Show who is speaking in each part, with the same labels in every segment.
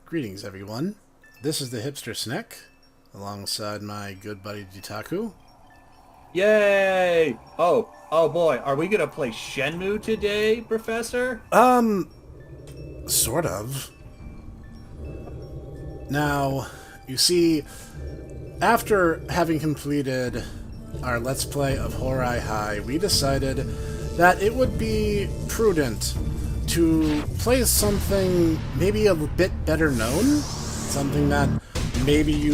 Speaker 1: Greetings, everyone. This is the Hipster Snek, alongside my good buddy Dietaku.
Speaker 2: Yay! Oh boy, are we gonna play Shenmue today, Professor?
Speaker 1: Sort of. Now, you see, after having completed our Let's Play of Horai High, we decided that it would be prudent to play something maybe a bit better known, something that maybe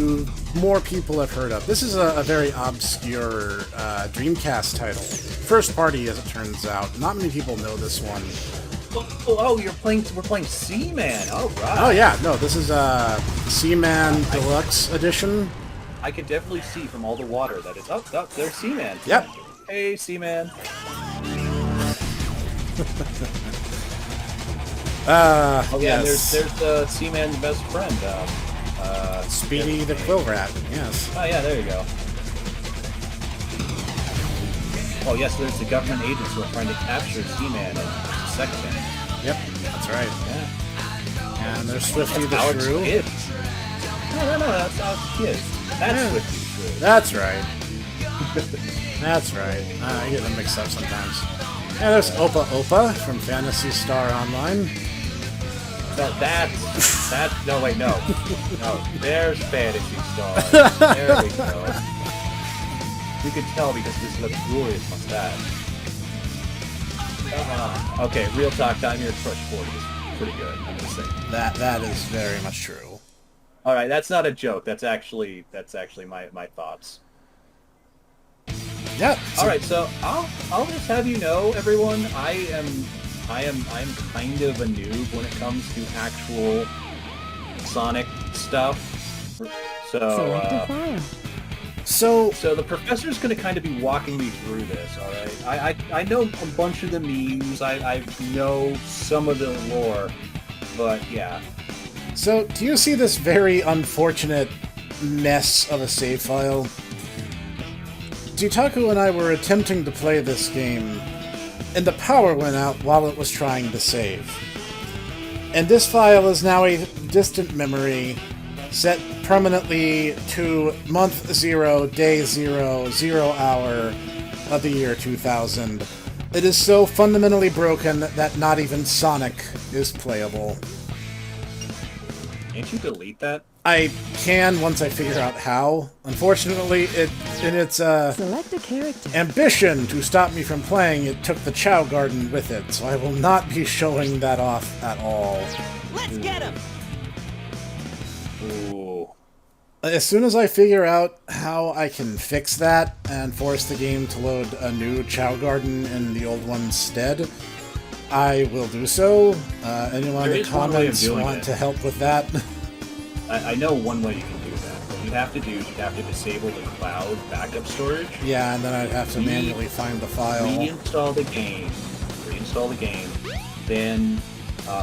Speaker 1: more people have heard of. This is a very obscure Dreamcast title. First party, as it turns out. Not many people know this one.
Speaker 2: We're playing Seaman. All right.
Speaker 1: Oh yeah, no, this is Seaman Deluxe Edition.
Speaker 2: I could definitely see from all the water that it's up. There's Seaman.
Speaker 1: Yep.
Speaker 2: Hey, Seaman.
Speaker 1: Yes.
Speaker 2: There's Seaman's best friend.
Speaker 1: Speedy the Quill Rat, yes.
Speaker 2: Oh yeah, there you go. Oh yes, there's the government agents who are trying to capture Seaman and second him.
Speaker 1: Yep, that's right.
Speaker 2: Yeah.
Speaker 1: And there's Swifty the
Speaker 2: Alex
Speaker 1: Shrew.
Speaker 2: Kidd. No, that's Alex Kidd. That's Swifty the Shrew.
Speaker 1: That's right. That's right. I get them mixed up sometimes. And there's Opa Opa from Phantasy Star Online.
Speaker 2: No, no, wait, no. No, there's Fantasy Star. There we go. You could tell because this luxurious mustache. Okay, real talk, Time Your Crush 40 is pretty good, I'm just saying.
Speaker 1: That is very much true.
Speaker 2: Alright, that's not a joke, that's actually my thoughts.
Speaker 1: Yeah.
Speaker 2: Alright, so I'll just have you know, everyone, I'm kind of a noob when it comes to actual Sonic stuff. So the professor's going to kind of be walking me through this, alright? I know a bunch of the memes, I know some of the lore, but yeah.
Speaker 1: So, do you see this very unfortunate mess of a save file? Dietaku and I were attempting to play this game, and the power went out while it was trying to save. And this file is now a distant memory, set permanently to month 0, day 0, 0 hour of the year 2000. It is so fundamentally broken that not even Sonic is playable.
Speaker 2: Can't you delete that?
Speaker 1: I can once I figure out how. Unfortunately, in its
Speaker 3: Select a character.
Speaker 1: ambition to stop me from playing, it took the Chow Garden with it, so I will not be showing that off at all.
Speaker 3: Let's get him!
Speaker 2: Ooh.
Speaker 1: As soon as I figure out how I can fix that and force the game to load a new Chow Garden in the old one's stead, I will do so. Anyone in the comments want to help with that?
Speaker 2: I know one way you can do that. What you have to disable the cloud backup storage.
Speaker 1: Yeah, and then I'd have to manually find the file.
Speaker 2: Reinstall the game, then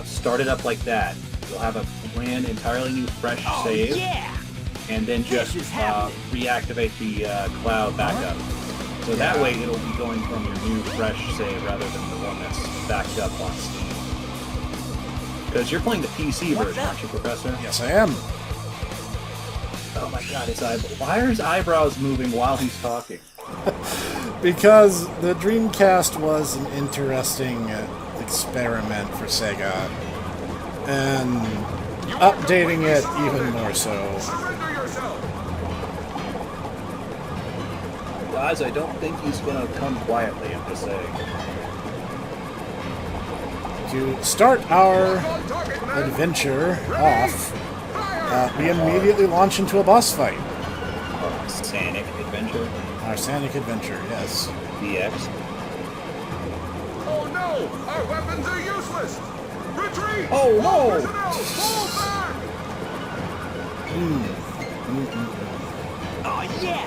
Speaker 2: start it up like that. You'll have a brand entirely new fresh save.
Speaker 3: Yeah!
Speaker 2: And then just reactivate the cloud backup. So that way it'll be going from your new fresh save rather than the one that's backed up on Steam. Because you're playing the PC version, aren't you, Professor?
Speaker 1: Yes, I am.
Speaker 2: Oh my god, why are his eyebrows moving while he's talking?
Speaker 1: Because the Dreamcast was an interesting experiment for Sega, and updating it even more so.
Speaker 2: Guys, I don't think he's gonna come quietly, I'm just saying.
Speaker 1: To start our adventure off, we immediately launch into a boss fight.
Speaker 2: Sonic Adventure?
Speaker 1: Our Sonic Adventure, yes.
Speaker 2: DX?
Speaker 4: Oh no! Our weapons are useless! Retreat!
Speaker 2: Oh no!
Speaker 3: Oh yeah!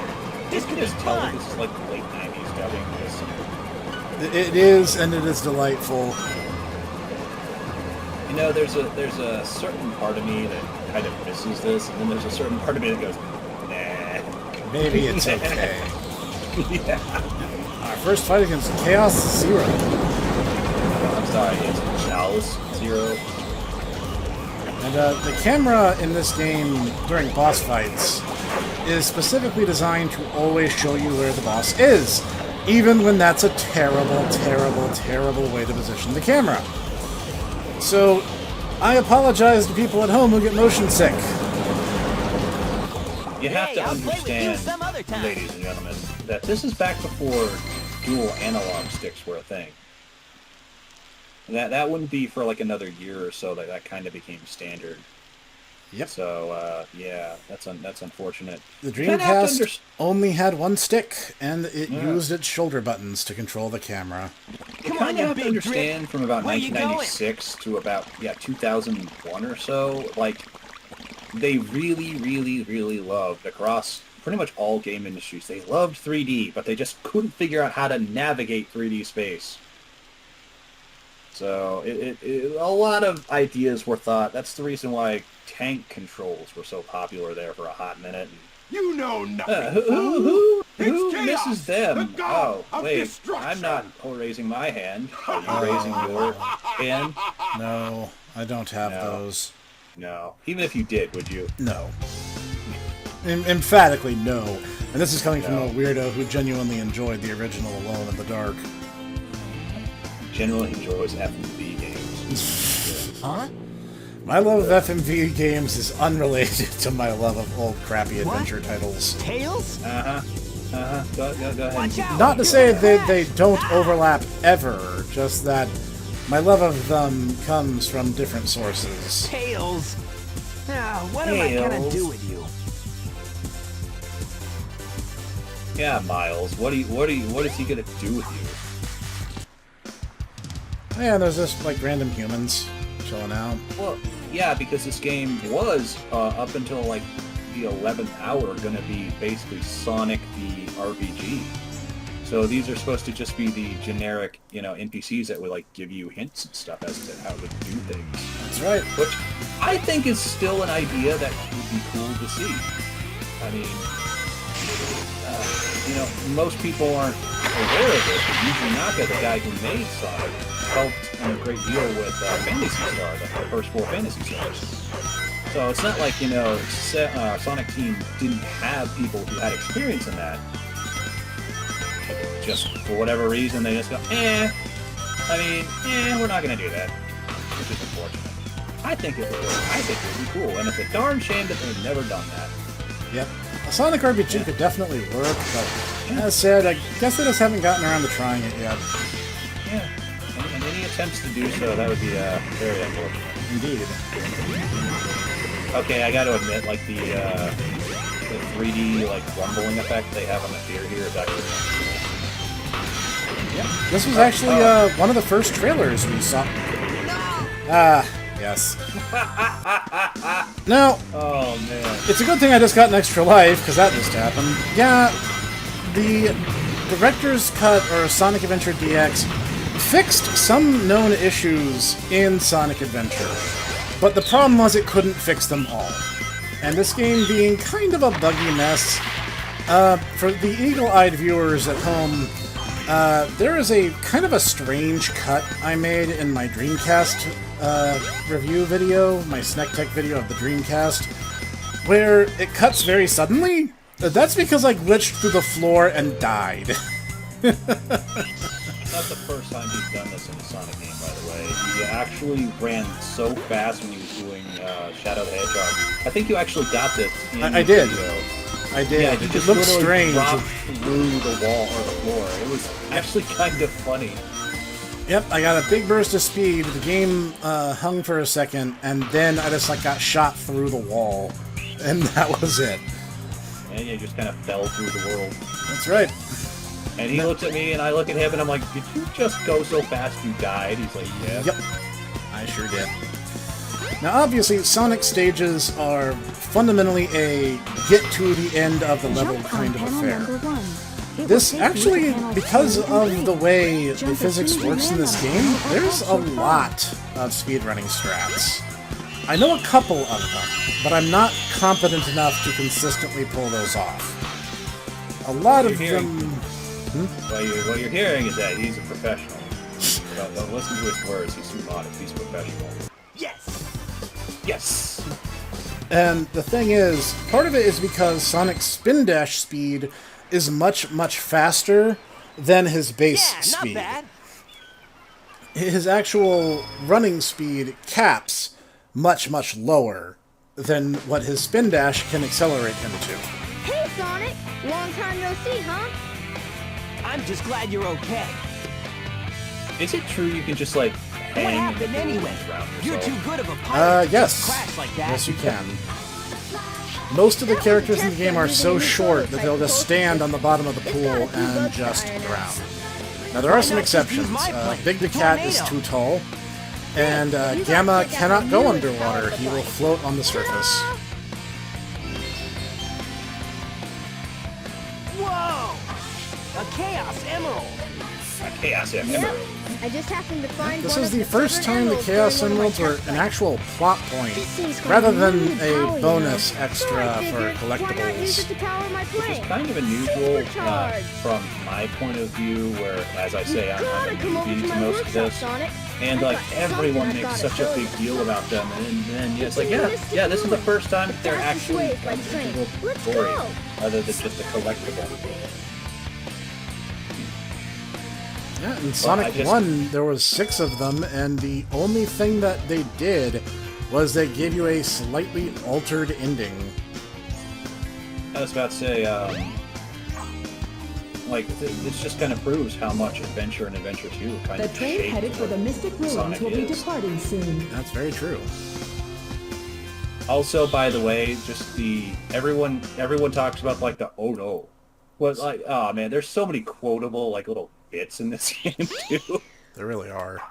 Speaker 3: This could be
Speaker 2: Just tell
Speaker 3: fun!
Speaker 2: this is like late 90s dubbing.
Speaker 1: It is, and it is delightful.
Speaker 2: You know, there's a certain part of me that kind of misses this, and then there's a certain part of me that goes, nah.
Speaker 1: Maybe it's okay.
Speaker 2: Yeah.
Speaker 1: Our first fight against Chaos Zero.
Speaker 2: I'm sorry, it's Chalice Zero.
Speaker 1: And the camera in this game during boss fights is specifically designed to always show you where the boss is, even when that's a terrible, terrible, terrible way to position the camera. So, I apologize to people at home who get motion sick.
Speaker 2: You have
Speaker 3: Hey,
Speaker 2: to
Speaker 3: I'll play with you
Speaker 2: understand,
Speaker 3: some other time.
Speaker 2: ladies and gentlemen, that this is back before dual analog sticks were a thing. That wouldn't be for like another year or so that kind of became standard.
Speaker 1: Yep.
Speaker 2: So yeah, that's unfortunate.
Speaker 1: The
Speaker 2: You kinda have to
Speaker 1: Dreamcast only had one stick, and it used its shoulder buttons to control the camera.
Speaker 2: You
Speaker 3: Come
Speaker 2: kind
Speaker 3: on,
Speaker 2: of
Speaker 3: you
Speaker 2: have to
Speaker 3: big
Speaker 2: understand
Speaker 3: drip.
Speaker 2: from about
Speaker 3: Where you
Speaker 2: 1996 to about 2001 or so, like they really, really, really loved across pretty much all game industries. They loved 3D, but they just couldn't figure out how to navigate 3D space. So a lot of ideas were thought. That's the reason why tank controls were so popular there for a hot minute.
Speaker 4: You know nothing.
Speaker 2: Who
Speaker 4: It's chaos,
Speaker 2: misses them?
Speaker 4: the god
Speaker 2: Oh,
Speaker 4: of
Speaker 2: wait,
Speaker 4: destruction.
Speaker 2: I'm not raising my hand. Are you raising your hand?
Speaker 1: No, I don't have
Speaker 2: No.
Speaker 1: those.
Speaker 2: No. Even if you did, would you?
Speaker 1: No. Emphatically no. And this is coming from
Speaker 2: No.
Speaker 1: a weirdo who genuinely enjoyed the original Alone in the Dark.
Speaker 2: Generally enjoys FMV games.
Speaker 3: Huh?
Speaker 1: My love of FMV games is unrelated to my love of old crappy adventure titles.
Speaker 3: Tails?
Speaker 2: Go ahead.
Speaker 3: Watch out!
Speaker 1: Not to say that they don't overlap ever, just that my love of them comes from different sources.
Speaker 3: Tails! Now, what am I gonna
Speaker 2: Tails.
Speaker 3: do with you?
Speaker 2: Yeah, Miles. What is he gonna do with you?
Speaker 1: Yeah, there's just like random humans chilling out.
Speaker 2: Well, yeah, because this game was up until like the 11th hour going to be basically Sonic the RPG. So these are supposed to just be the generic, NPCs that would like give you hints and stuff as to how to do things.
Speaker 1: That's right.
Speaker 2: Which I think is still an idea that would be cool to see. I mean, most people aren't aware of it, but Yuji Naka, the guy who made Sonic, helped in a great deal with Phantasy Star, the first 4 Phantasy Stars. So it's not like, Sonic Team didn't have people who had experience in that. Just for whatever reason, they just go, we're not going to do that. Which is unfortunate. I think it would be cool, and it's a darn shame that they've never done that.
Speaker 1: Yep. A Sonic RPG could definitely work, but as said, I guess they just haven't gotten around to trying it yet.
Speaker 2: Yeah. And any attempts to do so, that would be very unfortunate.
Speaker 1: Indeed.
Speaker 2: Okay, I got to admit, like the 3D like rumbling effect they have on the theater here is actually
Speaker 1: This was actually one of the first trailers we saw. Yes. Now,
Speaker 2: oh man.
Speaker 1: it's a good thing I just got an extra life, because that just happened. Yeah, the director's cut, or Sonic Adventure DX, fixed some known issues in Sonic Adventure, but the problem was it couldn't fix them all. And this game being kind of a buggy mess, for the eagle-eyed viewers at home, there is a kind of a strange cut I made in my Dreamcast review video, my Snek Tech video of the Dreamcast, where it cuts very suddenly. That's because I glitched through the floor and died.
Speaker 2: It's not the first time he's done this in a Sonic game, by the way. He actually ran so fast when he was doing Shadow the Hedgehog. I think you actually got this in
Speaker 1: I
Speaker 2: the
Speaker 1: did.
Speaker 2: video.
Speaker 1: I did.
Speaker 2: Yeah, he
Speaker 1: It
Speaker 2: just
Speaker 1: looked
Speaker 2: literally
Speaker 1: strange.
Speaker 2: dropped through the wall or the floor. It was actually kind of funny.
Speaker 1: Yep, I got a big burst of speed. The game hung for a second, and then I just got shot through the wall, and that was it.
Speaker 2: And you just kind of fell through the world.
Speaker 1: That's right.
Speaker 2: And he looks at me, and I look at him, and I'm like, did you just go so fast you died? He's like, yeah.
Speaker 1: Yep, I sure did. Now, obviously, Sonic stages are fundamentally a get-to-the-end of the level kind of affair. This actually, because of the way the physics works in this game, there's a lot of speedrunning strats. I know a couple of them, but I'm not competent enough to consistently pull those off. A lot of them...
Speaker 2: What you're hearing is that he's a professional. Don't listen to his words, he's too modest, he's professional.
Speaker 3: Yes!
Speaker 2: Yes.
Speaker 1: And the thing is, part of it is because Sonic's spin dash speed is much, much faster than his base
Speaker 3: Yeah,
Speaker 1: speed.
Speaker 3: not bad.
Speaker 1: His actual running speed caps much, much lower than what his spin dash can accelerate him to.
Speaker 5: Hey, Sonic! Long time no see, huh?
Speaker 3: I'm just glad you're okay.
Speaker 2: Is it true you can just like
Speaker 3: What
Speaker 2: hang and
Speaker 3: happened
Speaker 2: get the
Speaker 3: anyway?
Speaker 2: balloons around
Speaker 3: You're
Speaker 2: yourself?
Speaker 3: too good of a pilot to
Speaker 1: Yes.
Speaker 3: just crash like that.
Speaker 1: Yes, you can. Most of the characters in the game are so short that they'll just stand on the bottom of the pool and just drown. Now, there are some exceptions. Big the Cat is too tall, and Gamma cannot go underwater. He will float on the surface.
Speaker 3: Whoa! A Chaos Emerald!
Speaker 2: A Chaos
Speaker 5: Yep.
Speaker 2: Emerald.
Speaker 5: I just happened to find
Speaker 1: This
Speaker 5: one
Speaker 1: is
Speaker 5: of
Speaker 1: the first time the
Speaker 5: emeralds
Speaker 1: Chaos
Speaker 5: during one of
Speaker 1: Emeralds
Speaker 5: my
Speaker 1: were
Speaker 5: test
Speaker 1: an
Speaker 5: flights.
Speaker 1: actual plot point,
Speaker 5: This thing's going
Speaker 1: rather than
Speaker 5: really power,
Speaker 1: a
Speaker 5: you
Speaker 1: bonus
Speaker 5: know.
Speaker 1: extra
Speaker 5: So I
Speaker 1: for
Speaker 5: figured, why not use it
Speaker 1: collectibles.
Speaker 5: to power my
Speaker 2: Which
Speaker 5: plane?
Speaker 2: is kind of unusual
Speaker 5: Supercharged.
Speaker 2: from my point of view, where, as I say, I'm
Speaker 5: Gotta
Speaker 2: a
Speaker 5: come over
Speaker 2: newbie
Speaker 5: to
Speaker 2: to
Speaker 5: my
Speaker 2: most of
Speaker 5: workshop,
Speaker 2: this.
Speaker 5: Sonic.
Speaker 2: And
Speaker 5: I've
Speaker 2: like
Speaker 5: got
Speaker 2: everyone
Speaker 5: something I've
Speaker 2: makes
Speaker 5: gotta
Speaker 2: such a
Speaker 5: show
Speaker 2: big
Speaker 5: you.
Speaker 2: deal about them, and then it's
Speaker 5: It's
Speaker 2: like,
Speaker 5: a
Speaker 2: yeah,
Speaker 5: mystic
Speaker 2: this is the
Speaker 5: ruin.
Speaker 2: first time
Speaker 5: The
Speaker 2: they're
Speaker 5: fastest
Speaker 2: actually
Speaker 5: way is by
Speaker 2: an
Speaker 5: train.
Speaker 2: individual
Speaker 5: Let's
Speaker 2: story,
Speaker 5: go.
Speaker 2: other than just a collectible.
Speaker 1: Yeah, in Sonic
Speaker 2: I just-
Speaker 1: 1, there was 6 of them, and the only thing that they did was they gave you a slightly altered ending.
Speaker 2: I was about to say, this just kind of proves how much Adventure and Adventure 2 kind
Speaker 6: The
Speaker 2: of
Speaker 6: train
Speaker 2: shaped
Speaker 6: headed for the Mystic Ruins
Speaker 2: Sonic
Speaker 6: will be
Speaker 2: is.
Speaker 6: departing soon.
Speaker 1: That's very true.
Speaker 2: Also, by the way, just everyone talks about like the oh no, was like, oh man, there's so many quotable like little bits in this game too.
Speaker 1: They really are.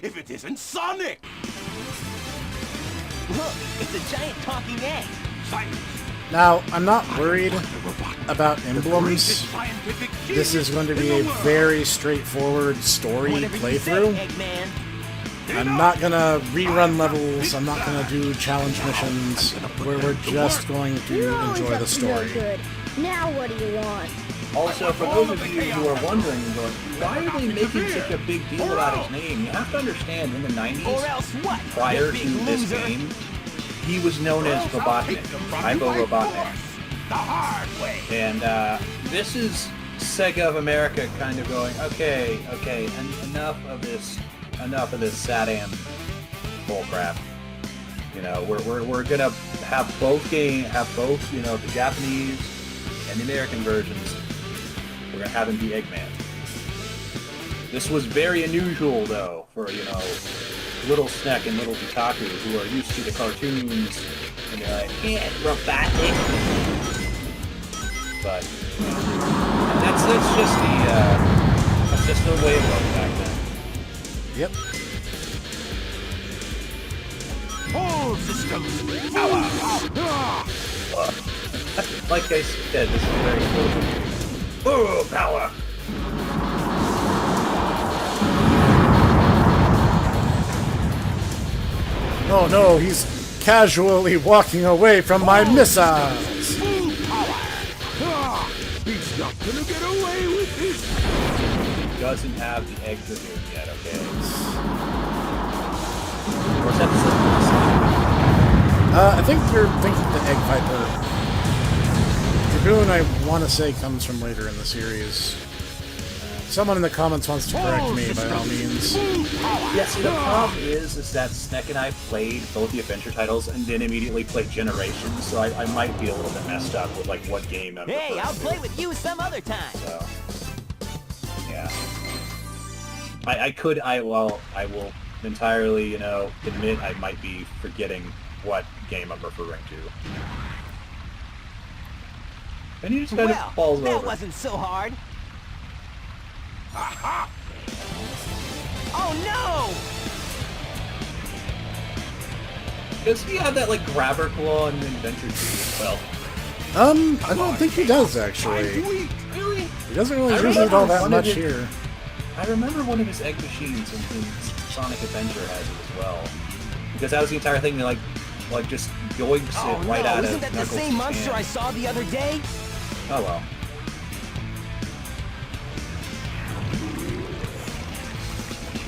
Speaker 4: If it isn't Sonic!
Speaker 3: Look, it's a giant talking egg.
Speaker 1: Now, I'm not worried about emblems. This is going to be a very straightforward story
Speaker 3: Whatever you say,
Speaker 1: playthrough.
Speaker 3: Eggman.
Speaker 1: I'm not gonna rerun levels, I'm not gonna do challenge missions, where we're just going to
Speaker 5: You're always
Speaker 1: enjoy
Speaker 5: up
Speaker 1: the
Speaker 5: to no
Speaker 1: story.
Speaker 5: good. Now what do you want?
Speaker 2: Also, for those of you who are wondering, going, why are they making such a big deal about his name? You have to understand, in the
Speaker 3: Or
Speaker 2: 90s,
Speaker 3: else what?
Speaker 2: prior
Speaker 3: you
Speaker 2: to
Speaker 3: big
Speaker 2: this
Speaker 3: loser?
Speaker 2: game, he was known as Robotnik, Ivo Robotnik.
Speaker 4: The hard way!
Speaker 2: And this is Sega of America kind of going, okay, enough of this Satam bullcrap. You know, we're gonna have both you know, the Japanese and the American versions. We're gonna have him be Eggman. This was very unusual though for, you know, Little Snek and Little Dietaku, who are used to the cartoons, and they're like, yeah, Robotnik. But that's just the way it was back then.
Speaker 1: Yep.
Speaker 4: All systems!
Speaker 2: Like I said, this is very cool. Oh, power!
Speaker 1: Oh no, he's casually walking away from my missiles!
Speaker 4: Full power! He's not gonna get away with this!
Speaker 2: He doesn't have the egg dragoon yet, okay? Or is that
Speaker 1: I think you're thinking the Egg Viper. Dragoon, I want to say, comes from later in the series. Someone in the comments wants to correct me, by all means.
Speaker 2: Yeah, see, the problem is that Snek and I played both the adventure titles and then immediately played Generations, so I might be a little bit messed up with, like, what game I'm
Speaker 3: Hey,
Speaker 2: referring
Speaker 3: I'll
Speaker 2: to.
Speaker 3: play with you some other time.
Speaker 2: So, yeah. I will entirely, you know, admit I might be forgetting what game I'm referring to. And he just kind of
Speaker 3: Well,
Speaker 2: falls
Speaker 3: that
Speaker 2: over.
Speaker 3: wasn't so hard. Oh no!
Speaker 2: Does he have that, like, grabber claw in Adventure 2 as well?
Speaker 1: I don't think he does, actually.
Speaker 2: Really?
Speaker 1: He doesn't really
Speaker 2: I
Speaker 1: use it
Speaker 2: remember
Speaker 1: all that
Speaker 2: one of
Speaker 1: much
Speaker 2: his-
Speaker 1: here.
Speaker 2: I remember one of his egg machines in Sonic Adventure has it as well. Because that was the entire thing, like just yoinks
Speaker 3: Oh
Speaker 2: it right
Speaker 3: no,
Speaker 2: out of
Speaker 3: isn't that the
Speaker 2: Knuckles'
Speaker 3: same monster I
Speaker 2: hand.
Speaker 3: saw the other day?
Speaker 2: Oh well.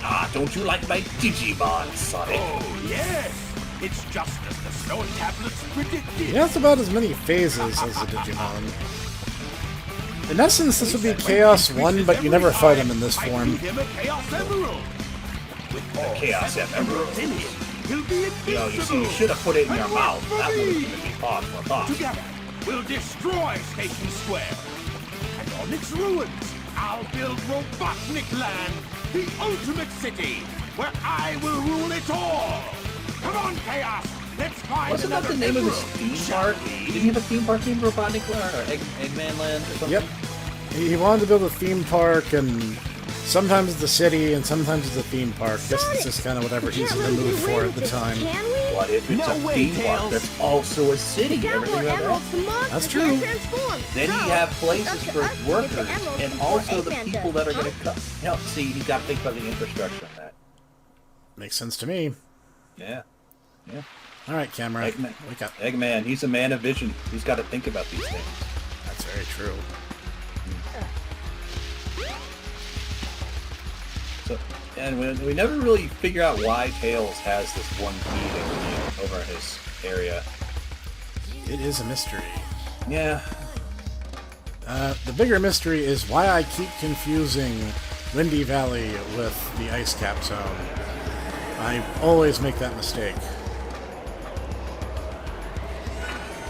Speaker 2: Ah, don't you like my Digimon, Sonic?
Speaker 4: Oh, yes! It's just as the stone tablets predicted.
Speaker 1: He has about as many phases as the Digimon. In essence, this would be Chaos 1, but you never fight him in this form.
Speaker 4: Him a Chaos Emerald. With all
Speaker 2: Chaos Emerald.
Speaker 4: in him, he'll be
Speaker 2: You know,
Speaker 4: invincible.
Speaker 2: you should have put it in your
Speaker 4: And
Speaker 2: mouth.
Speaker 4: wait
Speaker 2: That
Speaker 4: for
Speaker 2: would
Speaker 4: me.
Speaker 2: have been thought for thought.
Speaker 4: Together, we'll destroy Station Square. And on its ruins, I'll build Robotnik Land, the ultimate city, where I will rule it all. Come on, Chaos. Let's find
Speaker 2: Wasn't that
Speaker 4: another
Speaker 2: the name of his
Speaker 4: emerald,
Speaker 2: theme
Speaker 4: shall
Speaker 2: park?
Speaker 4: we?
Speaker 2: Did he have a theme park named Robotnik Land or Eggman Land or something?
Speaker 1: Yep. He wanted to build a theme park, and sometimes it's a city, and sometimes it's a theme park. Guess it's just kind of whatever he's in the mood for at the time.
Speaker 5: Can we?
Speaker 2: What if it's
Speaker 3: No
Speaker 2: a
Speaker 3: way,
Speaker 2: theme park
Speaker 3: Tails.
Speaker 2: that's also a city?
Speaker 5: Down
Speaker 2: Everything
Speaker 5: for
Speaker 2: about that?
Speaker 5: emeralds, the monsters
Speaker 1: That's true.
Speaker 5: can't transform.
Speaker 2: Then
Speaker 5: So,
Speaker 2: you have
Speaker 5: it's
Speaker 2: places
Speaker 5: up to
Speaker 2: for
Speaker 5: us to get
Speaker 2: workers
Speaker 5: the emeralds
Speaker 2: and
Speaker 5: before
Speaker 2: also the
Speaker 5: Eggman
Speaker 2: people
Speaker 5: does,
Speaker 2: that are going
Speaker 5: huh?
Speaker 2: to come. No, see, you got to think about the infrastructure on that.
Speaker 1: Makes sense to me.
Speaker 2: Yeah. Yeah.
Speaker 1: All right, camera.
Speaker 2: Eggman.
Speaker 1: Wake up.
Speaker 2: Eggman, he's a man of vision. He's got to think about these things.
Speaker 1: That's very true.
Speaker 2: So, and we never really figure out why Tails has this one key over his area.
Speaker 1: It is a mystery.
Speaker 2: Yeah.
Speaker 1: The bigger mystery is why I keep confusing Windy Valley with the Ice Cap Zone. I always make that mistake.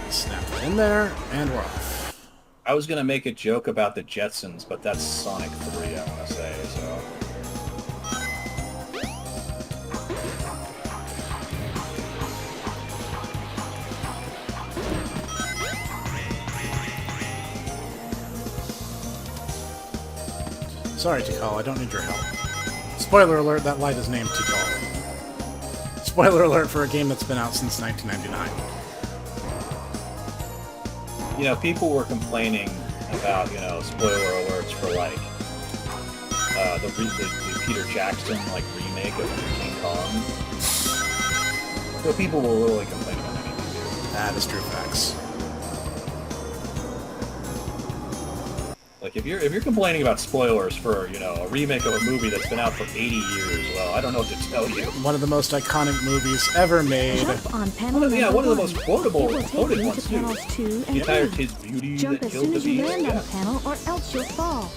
Speaker 1: Snap it in there, and we're off.
Speaker 2: I was going to make a joke about the Jetsons, but that's Sonic 3, I want to say, so...
Speaker 1: Sorry, Tikal, I don't need your help. Spoiler alert, that light is named Tikal. Spoiler alert for a game that's been out since 1999.
Speaker 2: You know, people were complaining about, you know, spoiler alerts for, like, the Peter Jackson, like, remake of King Kong. So people will really complain about anything, too.
Speaker 1: That is true facts.
Speaker 2: Like, if you're complaining about spoilers for, you know, a remake of a movie that's been out for 80 years, well, I don't know what to tell you.
Speaker 1: One of the most iconic movies ever made.
Speaker 6: Jump on panel
Speaker 2: One of, yeah, one of the
Speaker 6: number
Speaker 2: most quotable,
Speaker 6: It will take
Speaker 2: quoted
Speaker 6: you
Speaker 2: ones,
Speaker 6: to
Speaker 2: too.
Speaker 6: panels 2
Speaker 2: The
Speaker 6: and
Speaker 2: entire
Speaker 6: 3.
Speaker 2: Tis Beauty
Speaker 6: Jump
Speaker 2: that
Speaker 6: as
Speaker 2: killed
Speaker 6: soon
Speaker 2: the
Speaker 6: as you
Speaker 2: beast.
Speaker 6: land on
Speaker 2: Yeah.
Speaker 6: a panel, or else you'll fall.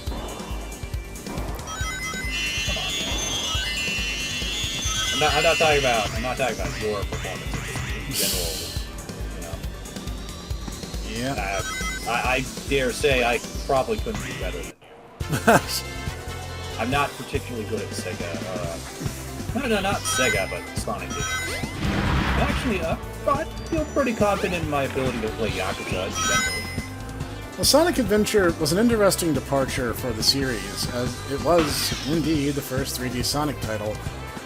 Speaker 2: I'm not talking about your performance in general, you know.
Speaker 1: Yeah.
Speaker 2: I dare say I probably couldn't do better than you. I'm not particularly good at Sega. No, not Sega, but Sonic games. Actually, I feel pretty confident in my ability to play Yakuza generally.
Speaker 1: Well, Sonic Adventure was an interesting departure for the series, as it was, indeed, the first 3D Sonic title.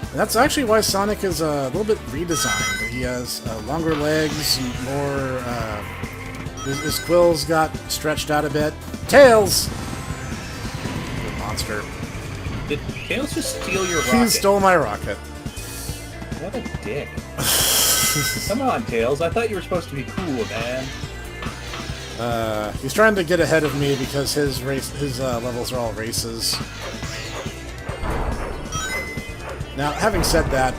Speaker 1: And that's actually why Sonic is a little bit redesigned. He has longer legs, and more... his quills got stretched out a bit. Tails! Good monster.
Speaker 2: Did Tails just steal your rocket?
Speaker 1: He stole my rocket.
Speaker 2: What a dick. Come on, Tails. I thought you were supposed to be cool, man.
Speaker 1: He's trying to get ahead of me because his levels are all races. Now, having said that,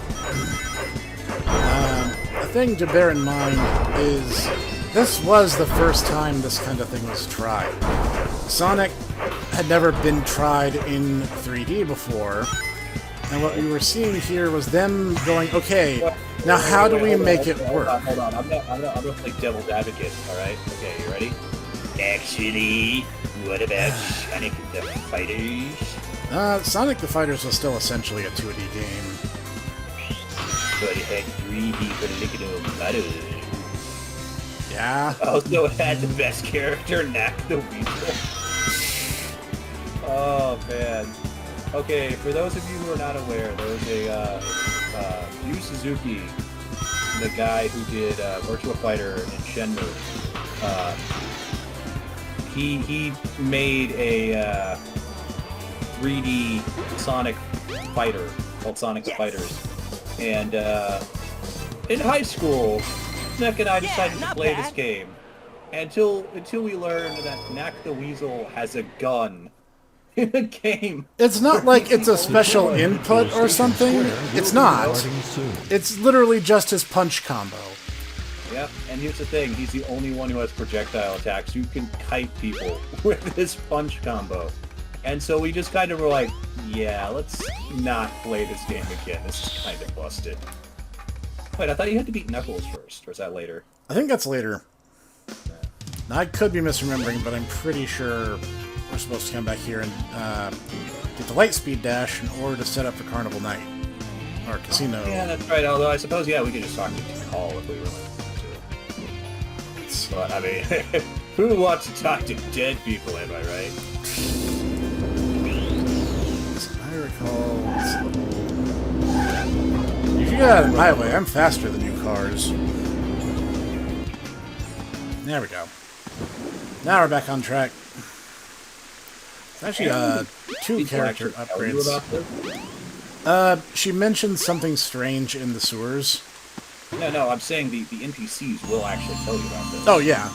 Speaker 1: a thing to bear in mind is this was the first time this kind of thing was tried. Sonic had never been tried in 3D before, and what we were seeing here was them going, okay, now how do we make it work?
Speaker 2: Hold on. I'm gonna play devil's advocate, alright? Okay, you ready? Actually, what about Sonic the Fighters?
Speaker 1: Sonic the Fighters was still essentially a 2D game.
Speaker 2: But it had 3D polygonal models.
Speaker 1: Yeah?
Speaker 2: Also, it had the best character, Knack the Weasel. Oh, man. Okay, for those of you who are not aware, there was a Yu Suzuki, the guy who did Virtua Fighter and Shenmue. He made a 3D Sonic fighter called Sonic Fighters, and in high school, Snek and I decided to
Speaker 3: not
Speaker 2: play
Speaker 3: bad.
Speaker 2: this game until we learned that Knack the Weasel has a gun in the game.
Speaker 1: It's not like it's a special input or something. It's not. It's literally just his punch combo.
Speaker 2: Yep, and here's the thing, he's the only one who has projectile attacks. You can kite people with his punch combo. And so we just kind of were like, yeah, let's not play this game again. This is kind of busted. Wait, I thought you had to beat Knuckles first, or is that later?
Speaker 1: I think that's later. Now, I could be misremembering, but I'm pretty sure we're supposed to come back here and get the Lightspeed Dash in order to set up for Carnival Night. Or Casino.
Speaker 2: Yeah, that's right, although I suppose, yeah, we could just talk to Call if we really wanted to. But, I mean, who wants to talk to dead people, am I right?
Speaker 1: I recall... You can get out of my way. I'm faster than you cars. There we go. Now we're back on track. It's actually, 2 character upgrades. She mentioned something strange in the sewers.
Speaker 2: No, I'm saying the NPCs will actually tell you about this.
Speaker 1: Oh, yeah.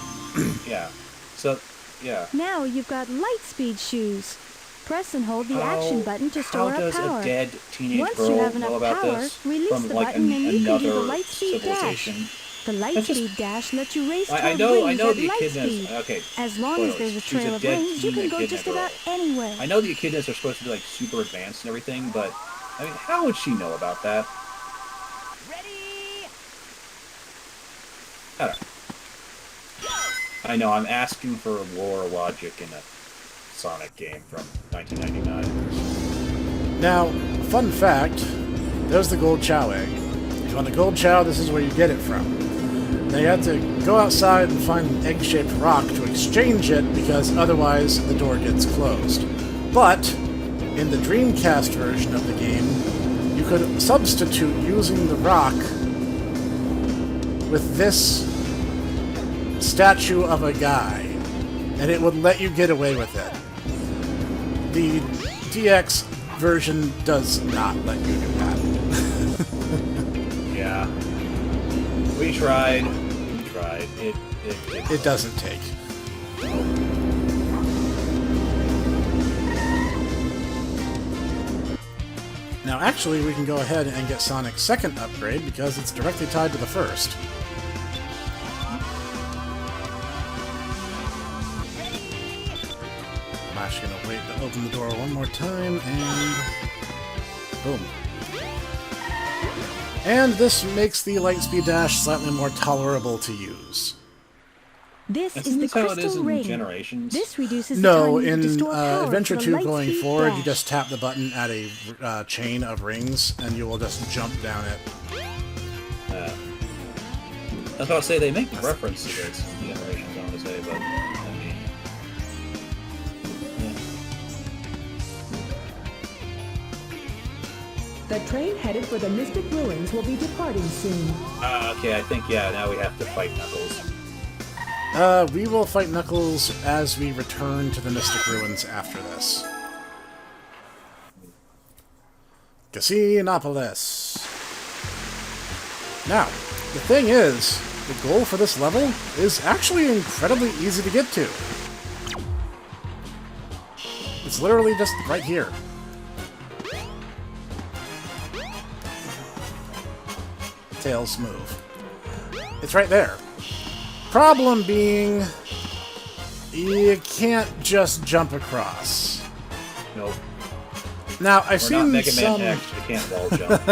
Speaker 2: Yeah. So, yeah.
Speaker 6: Now you've got light speed shoes. Press and hold the action button to store
Speaker 2: How
Speaker 6: up
Speaker 2: does
Speaker 6: power.
Speaker 2: a dead teenage
Speaker 6: Once
Speaker 2: girl
Speaker 6: you have
Speaker 2: know
Speaker 6: enough
Speaker 2: about
Speaker 6: power,
Speaker 2: this
Speaker 6: release
Speaker 2: from
Speaker 6: the
Speaker 2: like
Speaker 6: button and you can do the
Speaker 2: another
Speaker 6: light speed dash.
Speaker 2: civilization?
Speaker 6: The light
Speaker 2: That's just-
Speaker 6: speed dash lets you race toward
Speaker 2: I know
Speaker 6: rings
Speaker 2: the
Speaker 6: at light
Speaker 2: echidnas.
Speaker 6: speed.
Speaker 2: Okay.
Speaker 6: As long as there's a
Speaker 2: She's
Speaker 6: trail of
Speaker 2: dead
Speaker 6: rings, you
Speaker 2: teen
Speaker 6: can go
Speaker 2: echidna
Speaker 6: just
Speaker 2: girl.
Speaker 6: about anywhere.
Speaker 2: I know the echidnas are supposed to be like super advanced and everything, but I mean, how would she know about that?
Speaker 3: Ready?
Speaker 2: I don't know. I know, I'm asking for lore logic in a Sonic game from 1999.
Speaker 1: Now, fun fact, there's the gold chow egg. If you want a gold chow, this is where you get it from. Now you have to go outside and find an egg-shaped rock to exchange it, because otherwise the door gets closed. But, in the Dreamcast version of the game, you could substitute using the rock with this statue of a guy, and it would let you get away with it. The DX version does not let you do that.
Speaker 2: Yeah. We tried.
Speaker 1: It doesn't take. Now, actually, we can go ahead and get Sonic's second upgrade because it's directly tied to the first. I'm actually going to wait to open the door one more time, and boom. And this makes the Lightspeed Dash slightly more tolerable to use.
Speaker 6: This
Speaker 2: Isn't
Speaker 6: is the
Speaker 2: this how it is
Speaker 6: crystal
Speaker 2: in
Speaker 6: ring.
Speaker 2: Generations?
Speaker 6: This reduces the
Speaker 1: No,
Speaker 6: time needed to
Speaker 1: in
Speaker 6: store power
Speaker 1: Adventure
Speaker 6: for
Speaker 1: 2
Speaker 6: the light
Speaker 1: going
Speaker 6: speed
Speaker 1: forward,
Speaker 6: dash.
Speaker 1: you just tap the button at a chain of rings, and you will just jump down it.
Speaker 2: I was about to say, they make reference to this in Generations, I want to say, but, I mean...
Speaker 7: The train headed for the Mystic Ruins will be departing soon.
Speaker 2: Okay, I think, yeah, now we have to fight Knuckles.
Speaker 1: We will fight Knuckles as we return to the Mystic Ruins after this. CASINOPOLIS. Now, the thing is, the goal for this level is actually incredibly easy to get to. It's literally just right here. Tails move. It's right there. Problem being, you can't just jump across.
Speaker 2: Nope.
Speaker 1: Now, I've
Speaker 2: We're not
Speaker 1: seen
Speaker 2: Mega
Speaker 1: some...
Speaker 2: Man X, you can't wall jump.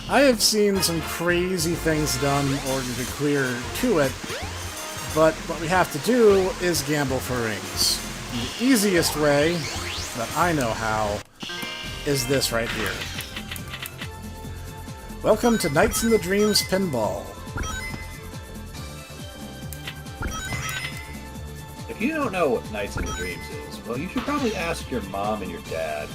Speaker 1: I have seen some crazy things done in order to clear to it, but what we have to do is gamble for rings. And the easiest way that I know how is this right here. Welcome to Nights in the Dreams Pinball.
Speaker 2: If you don't know what Nights in the Dreams is, well, you should probably ask your mom and your dad.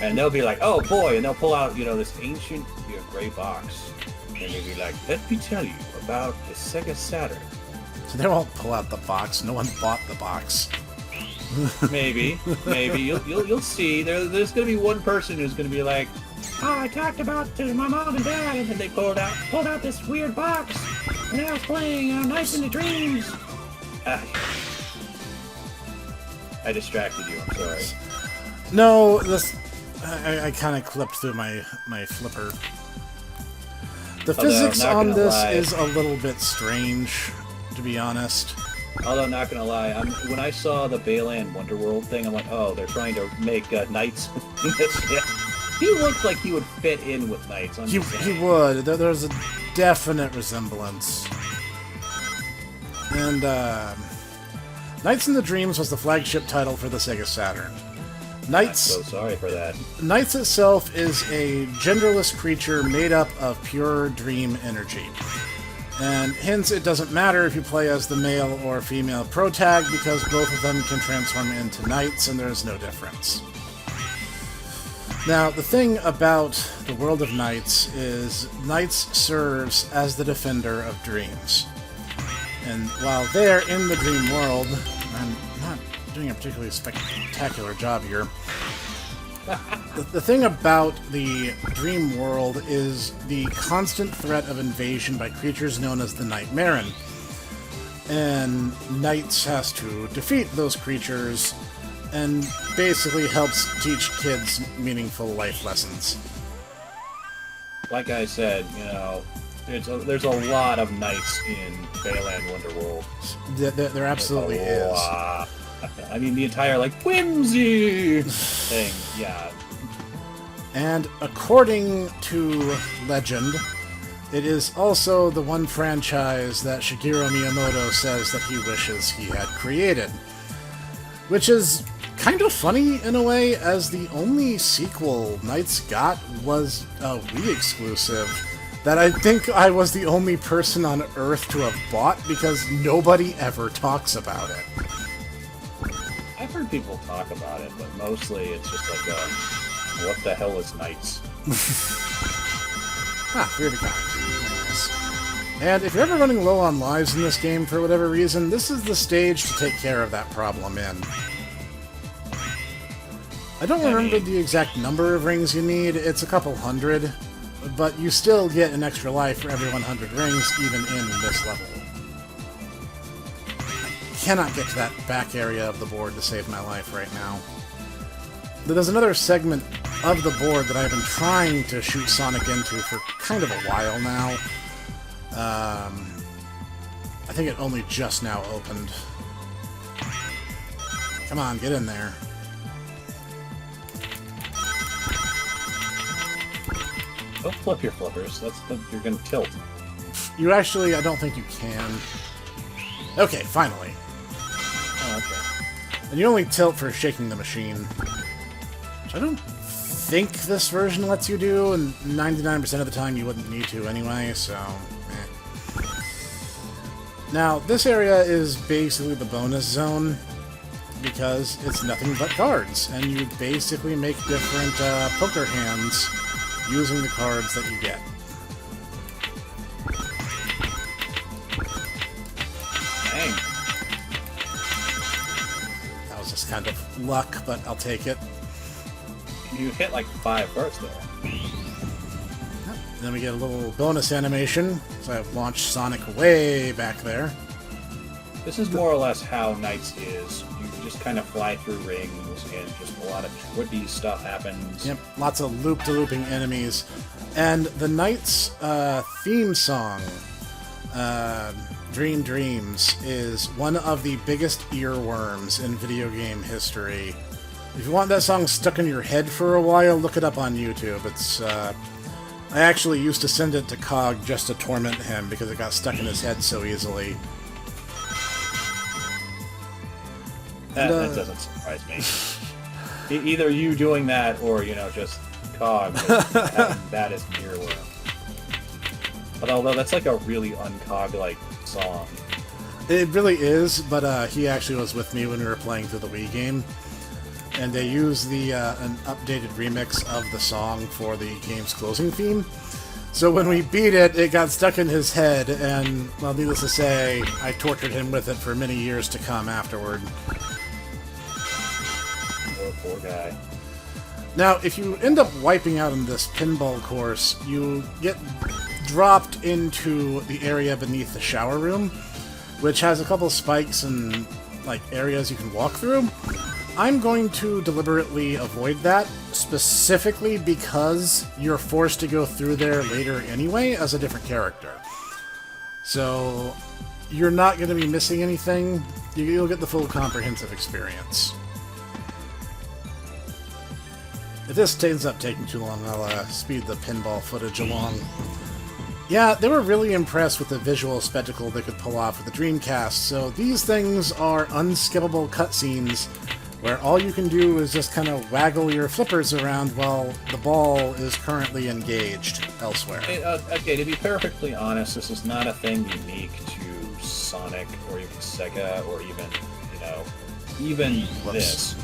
Speaker 2: And they'll be like, oh boy, and they'll pull out, this ancient gray box. And they'll be like, let me tell you about the Sega Saturn.
Speaker 1: So they won't pull out the box. No one bought the box.
Speaker 2: Maybe. You'll see. There's going to be one person who's going to be like, oh, I talked about to my mom and dad, and then they pulled out this weird box, and I was playing Nights in the Dreams. I distracted you. I'm sorry.
Speaker 1: No, this I kind of clipped through my flipper. The physics
Speaker 2: not
Speaker 1: on
Speaker 2: gonna
Speaker 1: this
Speaker 2: lie.
Speaker 1: is a little bit strange, to be honest.
Speaker 2: Although, not gonna lie, when I saw the Bayland Wonderworld thing, I'm like, oh, they're trying to make knights. He looked like he would fit in with knights. I'm
Speaker 1: He
Speaker 2: just saying.
Speaker 1: would. There's a definite resemblance. And Knights in the Dreams was the flagship title for the Sega Saturn.
Speaker 2: I'm
Speaker 1: Knights
Speaker 2: so sorry for that.
Speaker 1: Knights itself is a genderless creature made up of pure dream energy. And hence, it doesn't matter if you play as the male or female protag, because both of them can transform into knights, and there's no difference. Now, the thing about the world of Knights is Knights serves as the defender of dreams. And while they're in the dream world, I'm not doing a particularly spectacular job here. The thing about the dream world is the constant threat of invasion by creatures known as the Nightmaren. And Knights has to defeat those creatures and basically helps teach kids meaningful life lessons.
Speaker 2: Like I said, there's a lot of knights in Bayland Wonderworld.
Speaker 1: There absolutely is.
Speaker 2: Lot. I mean, the entire, whimsy thing, yeah.
Speaker 1: And according to legend, it is also the one franchise that Shigeru Miyamoto says that he wishes he had created. Which is kind of funny in a way, as the only sequel Knights got was a Wii exclusive that I think I was the only person on Earth to have bought, because nobody ever talks about it.
Speaker 2: I've heard people talk about it, but mostly it's just what the hell is Knights?
Speaker 1: Very kind. And if you're ever running low on lives in this game for whatever reason, this is the stage to take care of that problem in. I don't remember the exact number of rings you need, it's a couple hundred, but you still get an extra life for every 100 rings, even in this level. I cannot get to that back area of the board to save my life right now. There's another segment of the board that I've been trying to shoot Sonic into for kind of a while now. I think it only just now opened. Come on, get in there.
Speaker 2: Don't flip your flippers. You're gonna tilt.
Speaker 1: You actually, I don't think you can. Okay, finally.
Speaker 2: Oh, okay.
Speaker 1: And you only tilt for shaking the machine. Which I don't think this version lets you do, and 99% of the time you wouldn't need to anyway, so... eh. Now, this area is basically the bonus zone, because it's nothing but cards, and you basically make different poker hands using the cards that you get.
Speaker 2: Dang.
Speaker 1: That was just kind of luck, but I'll take it.
Speaker 2: You hit 5 first there.
Speaker 1: Then we get a little bonus animation, so I've launched Sonic way back there.
Speaker 2: This is more or less how Knights is. You just kind of fly through rings, and just a lot of trippy stuff happens.
Speaker 1: Yep, lots of loop-to-looping enemies. And the Knights theme song, Dream Dreams, is one of the biggest earworms in video game history. If you want that song stuck in your head for a while, look it up on YouTube. It's, I actually used to send it to Cog just to torment him because it got stuck in his head so easily.
Speaker 2: That doesn't surprise me. Either you doing that, or, just Cog having that as an earworm. Although that's a really un-Cog-like song.
Speaker 1: It really is, but he actually was with me when we were playing through the Wii game. And they used an updated remix of the song for the game's closing theme. So when we beat it, it got stuck in his head, and, well, needless to say, I tortured him with it for many years to come afterward.
Speaker 2: Poor guy.
Speaker 1: Now, if you end up wiping out in this pinball course, you get dropped into the area beneath the shower room, which has a couple spikes and, areas you can walk through. I'm going to deliberately avoid that, specifically because you're forced to go through there later anyway as a different character. So, you're not going to be missing anything. You'll get the full comprehensive experience. If this ends up taking too long, I'll speed the pinball footage along. Yeah, they were really impressed with the visual spectacle they could pull off with the Dreamcast, so these things are unskippable cutscenes where all you can do is just kind of waggle your flippers around while the ball is currently engaged elsewhere.
Speaker 2: Okay, to be perfectly honest, this is not a thing unique to Sonic or even Sega or even this.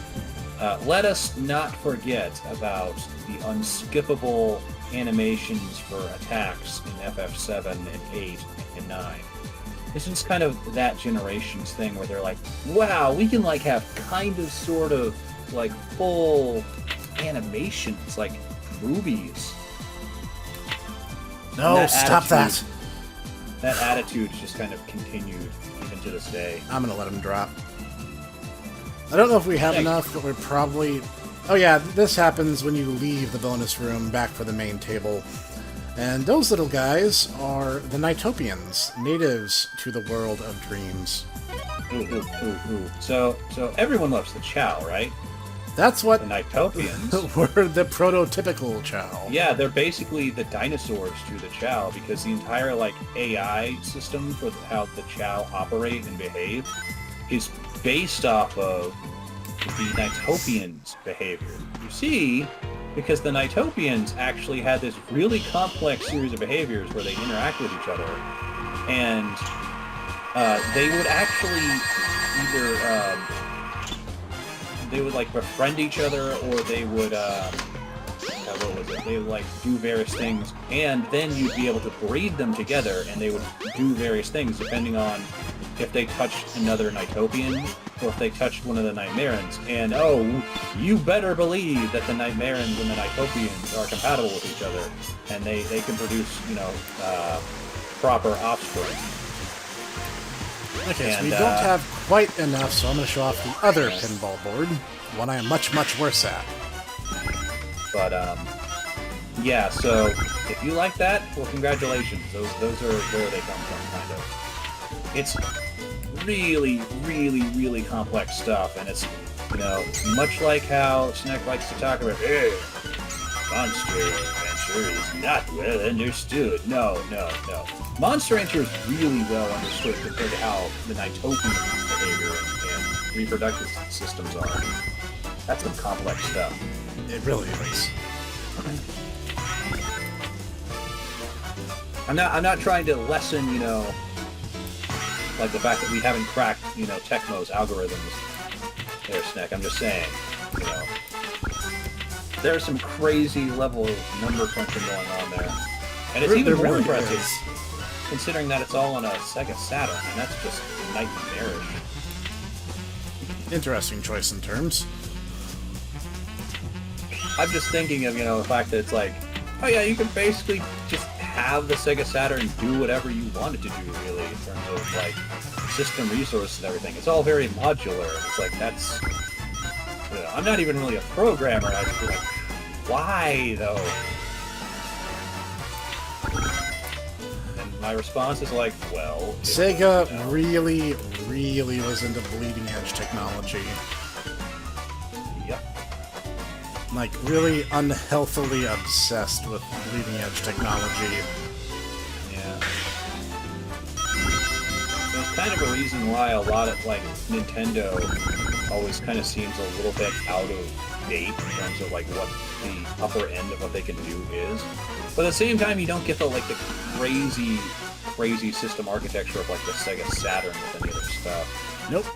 Speaker 2: Let us not forget about the unskippable animations for attacks in FF7 and 8 and 9. This is kind of that generation's thing where they're like, wow, we can like have kind of sort of like full animations, like movies.
Speaker 1: No, stop that.
Speaker 2: That attitude just kind of continued even to this day.
Speaker 1: I'm gonna let him drop. I don't know if we have enough, but we're probably... Oh yeah, this happens when you leave the bonus room back for the main table. And those little guys are the Nighttopians, natives to the world of dreams.
Speaker 2: Ooh. So everyone loves the Chow, right?
Speaker 1: That's what...
Speaker 2: The Nighttopians.
Speaker 1: were the prototypical Chow.
Speaker 2: Yeah, they're basically the dinosaurs to the Chow, because the entire, like, AI system for how the Chow operate and behave is based off of the Nighttopians' behavior. You see, because the Nighttopians actually had this really complex series of behaviors where they interact with each other, and they would actually either they would like befriend each other, or they would what was it? They would like do various things, and then you'd be able to breed them together, and they would do various things depending on if they touched another Nighttopian or if they touched one of the Nightmarans. And oh, you better believe that the Nightmarans and the Nighttopians are compatible with each other, and they can produce, proper offspring.
Speaker 1: Okay, so we don't have quite enough, so I'm going to show off the other pinball board, one I am much, much worse at.
Speaker 2: But, yeah, so if you like that, well, congratulations. Those are where they come from, kind of. It's really, really, really complex stuff, and it's, much like how Snek likes to talk about, hey, Monster Rancher is not well understood. No. Monster Rancher is really well understood compared to how the Nighttopian behavior and reproductive systems are. That's some complex stuff.
Speaker 1: It really is.
Speaker 2: I'm not trying to lessen, like the fact that we haven't cracked, Tecmo's algorithms there, Snek. I'm just saying, there's some crazy level of number crunching going on there. And it's even more impressive considering that it's all on a Sega Saturn, and that's just nightmarish.
Speaker 1: Interesting choice in terms.
Speaker 2: I'm just thinking of, the fact that it's like, oh yeah, you can basically just have the Sega Saturn do whatever you want it to do, really, in terms of, like, system resources and everything. It's all very modular. It's like, that's... I'm not even really a programmer. I just feel like, why, though? And my response is like, well...
Speaker 1: Sega really, really was into bleeding-edge technology.
Speaker 2: Yep.
Speaker 1: Like, really unhealthily obsessed with bleeding-edge technology.
Speaker 2: Yeah. There's kind of a reason why a lot of, like, Nintendo always kind of seems a little bit out of date in terms of, like, what the upper end of what they can do is. But at the same time, you don't get the, like, the crazy system architecture of, like, the Sega Saturn with any of their stuff.
Speaker 1: Nope.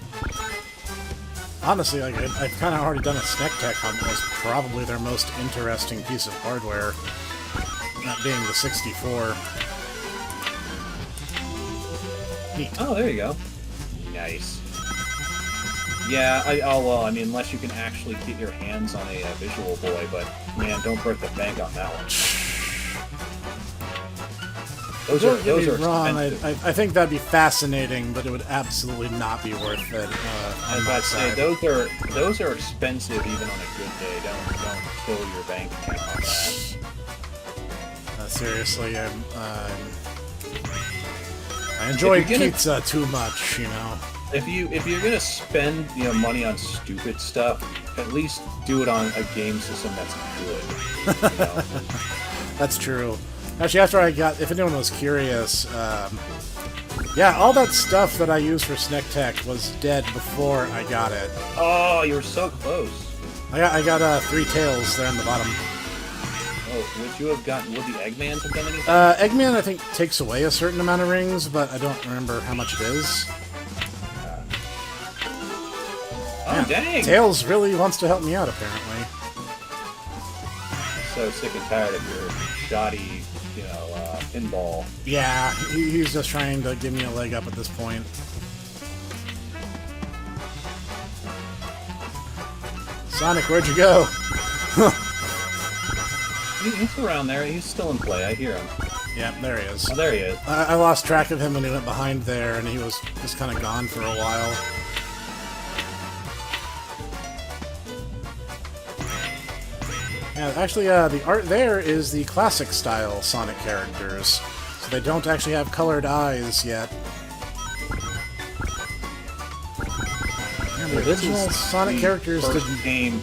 Speaker 1: Honestly, like, I've kind of already done a Snek Tech on what was probably their most interesting piece of hardware, that being the 64. Neat.
Speaker 2: Oh, there you go. Nice. Yeah, I mean, unless you can actually get your hands on a Visual Boy, but, man, don't break the bank on that one. Those
Speaker 1: Don't get me
Speaker 2: are
Speaker 1: wrong,
Speaker 2: expensive.
Speaker 1: I think that'd be fascinating, but it would absolutely not be worth it.
Speaker 2: I
Speaker 1: On
Speaker 2: was
Speaker 1: my
Speaker 2: about to say
Speaker 1: side.
Speaker 2: those are expensive even on a good day. Don't fill your bank account on that.
Speaker 1: Seriously, I enjoy
Speaker 2: If you're gonna-
Speaker 1: pizza too much, you know.
Speaker 2: If you're gonna spend money on stupid stuff, at least do it on a game system that's good. You know?
Speaker 1: That's true. Actually, after I got, if anyone was curious, yeah, all that stuff that I used for Snek Tech was dead before I got it.
Speaker 2: Oh, you were so close.
Speaker 1: I got 3 tails there in the bottom.
Speaker 2: Oh, would you have gotten? Would the Eggmans have done anything?
Speaker 1: Eggman, I think, takes away a certain amount of rings, but I don't remember how much it is.
Speaker 2: Oh, dang!
Speaker 1: Tails really wants to help me out, apparently.
Speaker 2: So sick and tired of your shoddy, pinball.
Speaker 1: Yeah, he's just trying to give me a leg up at this point. Sonic, where'd you go?
Speaker 2: He's around there. He's still in play. I hear him.
Speaker 1: Yeah, there he is.
Speaker 2: Oh, there he is.
Speaker 1: I lost track of him when he went behind there, and he was just kind of gone for a while. Yeah, actually, the art there is the classic style Sonic characters, so they don't actually have colored eyes yet. Yeah, the original Sonic characters
Speaker 2: First
Speaker 1: didn't.
Speaker 2: game.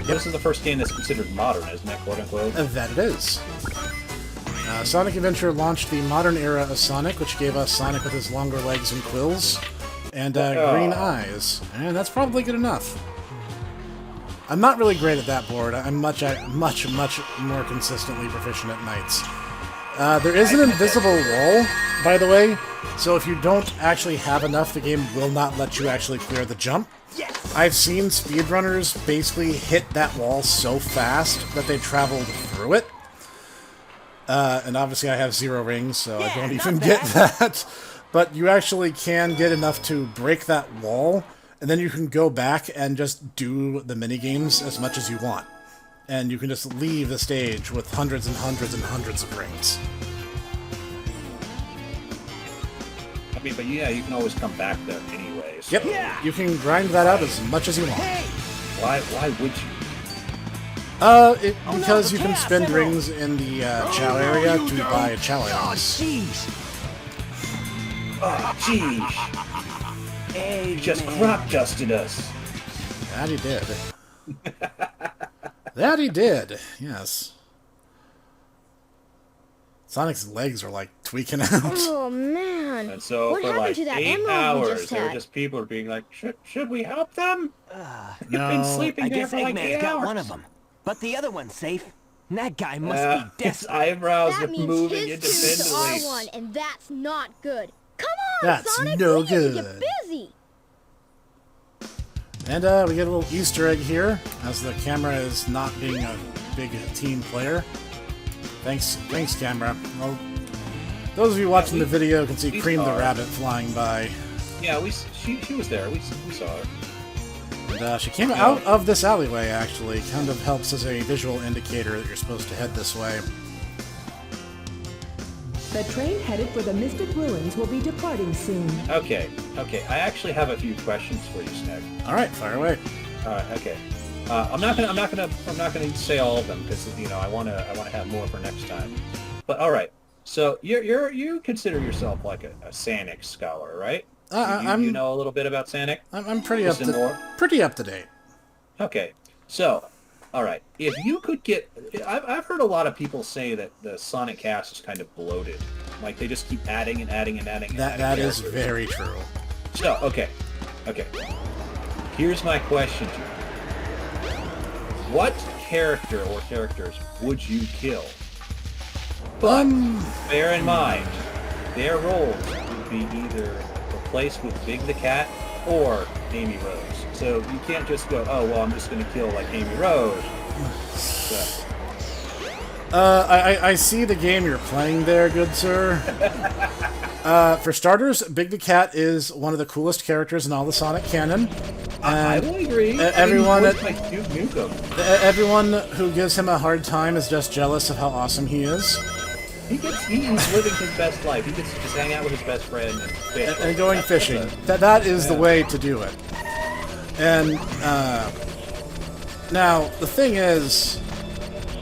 Speaker 2: This is the first game that's considered modern, isn't it? Quote unquote.
Speaker 1: That it is. Sonic Adventure launched the modern era of Sonic, which gave us Sonic with his longer legs and quills, and green eyes. And that's probably good enough. I'm not really great at that board. I'm much more consistently proficient at Knights. There is an invisible wall, by the way, so if you don't actually have enough, the game will not let you actually clear the jump. I've seen speedrunners basically hit that wall so fast that they traveled through it. And obviously I have 0 rings, so I don't even get that. But you actually can get enough to break that wall, and then you can go back and just do the minigames as much as you want. And you can just leave the stage with hundreds and hundreds and hundreds of rings.
Speaker 2: I mean, but yeah, you can always come back there anyway. So
Speaker 1: Yep, you can grind that out as much as you want.
Speaker 2: Why would you?
Speaker 1: Because you can spend rings in the Chow area to buy Chow items.
Speaker 2: Oh, jeez. He just crop dusted us.
Speaker 1: That he did. That he did, yes. Sonic's legs are like tweaking out.
Speaker 5: Oh man!
Speaker 2: And so
Speaker 5: What
Speaker 2: for
Speaker 5: happened
Speaker 2: like
Speaker 5: to that
Speaker 2: 8
Speaker 5: emerald we
Speaker 2: hours,
Speaker 5: just
Speaker 2: there were
Speaker 5: had?
Speaker 2: just people being like, should we help them? You've
Speaker 1: No.
Speaker 2: been sleeping
Speaker 8: I
Speaker 2: there
Speaker 8: guess
Speaker 2: for like 8
Speaker 8: Eggman's got
Speaker 2: hours.
Speaker 8: one of them. But the other one's safe. That guy must be
Speaker 2: His
Speaker 8: desperate.
Speaker 2: eyebrows
Speaker 5: That
Speaker 2: are
Speaker 5: means
Speaker 2: moving
Speaker 5: his twos to
Speaker 2: independently.
Speaker 5: R1, and that's not good. Come on,
Speaker 1: That's
Speaker 5: Sonic!
Speaker 1: no
Speaker 5: we need to
Speaker 1: good.
Speaker 5: get busy.
Speaker 1: And we get a little Easter egg here, as the camera is not being a big team player. Thanks, camera. Well, those of you watching the video can see
Speaker 2: we
Speaker 1: Cream the
Speaker 2: saw her.
Speaker 1: Rabbit flying by.
Speaker 2: Yeah, she was there. We saw her.
Speaker 1: And she came out of this alleyway, actually. Kind of helps as a visual indicator that you're supposed to head this way.
Speaker 7: The train headed for the Mystic Ruins will be departing soon.
Speaker 2: Okay. I actually have a few questions for you, Snek.
Speaker 1: All right, fire away.
Speaker 2: All right. Okay. I'm not gonna say all of them because I want to have more for next time. But all right. So you consider yourself like a Sonic scholar, right? You know a little bit about Sonic?
Speaker 1: I'm pretty
Speaker 2: Just in lore?
Speaker 1: pretty up to date.
Speaker 2: Okay. So, all right. If you could get, I've heard a lot of people say that the Sonic cast is kind of bloated. Like they just keep adding and adding and adding.
Speaker 1: That is
Speaker 2: characters.
Speaker 1: very true.
Speaker 2: So, okay. Here's my question to you. What character or characters would you kill? But bear in mind, their roles would be either replaced with Big the Cat or Amy Rose. So you can't just go, oh, well, I'm just going to kill, like, Amy Rose. So,
Speaker 1: I see the game you're playing there, good sir. For starters, Big the Cat is one of the coolest characters in all the Sonic canon.
Speaker 2: I will agree.
Speaker 1: Everyone
Speaker 2: it's like Duke Nukem.
Speaker 1: Everyone who gives him a hard time is just jealous of how awesome he is.
Speaker 2: He's living his best life. He gets to just hang out with his best friend and fish.
Speaker 1: And going fishing. That is the way to do it. And now the thing is,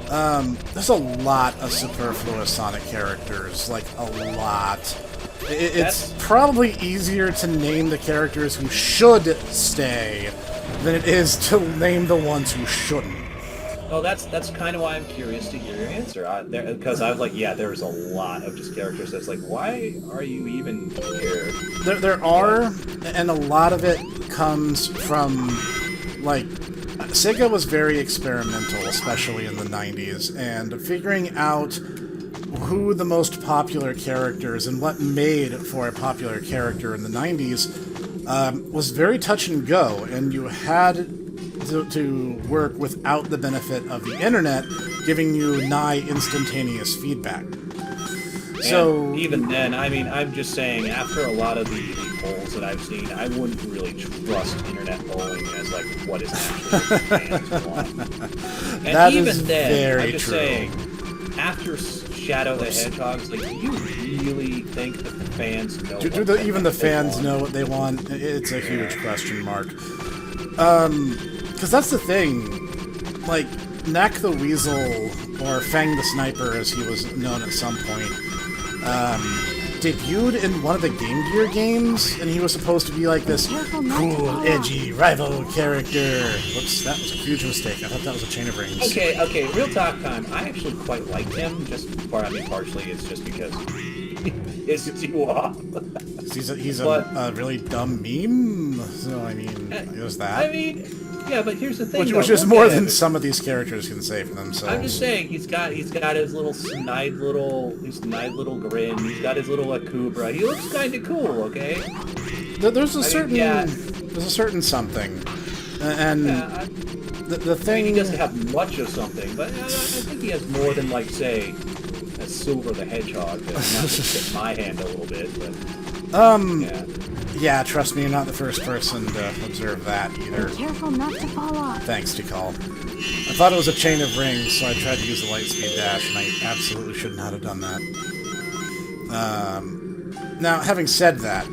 Speaker 1: there's a lot of superfluous Sonic characters, like a lot. It's probably easier to name the characters who should stay than it is to name the ones who shouldn't.
Speaker 2: Well, that's kind of why I'm curious to hear your answer. Because I was like, yeah, there's a lot of just characters that's like, why are you even here?
Speaker 1: There are, and a lot of it comes from, like, Sega was very experimental, especially in the 90s, and figuring out who the most popular characters and what made for a popular character in the 90s was very touch and go, and you had to work without the benefit of the internet giving you nigh instantaneous feedback. So
Speaker 2: even then, I mean, I'm just saying, after a lot of the polls that I've seen, I wouldn't really trust internet polling as like what is actually fans want. And
Speaker 1: that
Speaker 2: even
Speaker 1: is
Speaker 2: then,
Speaker 1: very
Speaker 2: I'm just
Speaker 1: true.
Speaker 2: saying, after Shadow the Hedgehog's, like, do you really think that the fans know?
Speaker 1: Even the fans know what they want? It's a huge question mark. Because that's the thing, like, Knack the Weasel, or Fang the Sniper as he was known at some point, debuted in one of the Game Gear games, and he was supposed to be like this cool, edgy, rival character. Whoops, that was a huge mistake. I thought that was a Chain of Rings.
Speaker 2: Okay, real talk time. I actually quite liked him, partially it's just because pisses you off.
Speaker 1: He's a really dumb meme, so I mean, it was that.
Speaker 2: I mean, yeah, but here's the thing,
Speaker 1: which is more than some of these characters can say for themselves.
Speaker 2: I'm just saying, he's got his little snide little grin. He's got his little Akubra. He looks kind of cool, okay?
Speaker 1: There's a certain something, and the thing.
Speaker 2: I mean, he doesn't have much of something, but I think he has more than, like, say, a Silver the Hedgehog. That not to tip my hand a little bit, but
Speaker 1: yeah, trust me, you're not the first person to observe that either.
Speaker 6: Be careful not to fall off.
Speaker 1: Thanks, Tikal. I thought it was a Chain of Rings, so I tried to use the Lightspeed Dash, and I absolutely should not have done that. Now, having said that,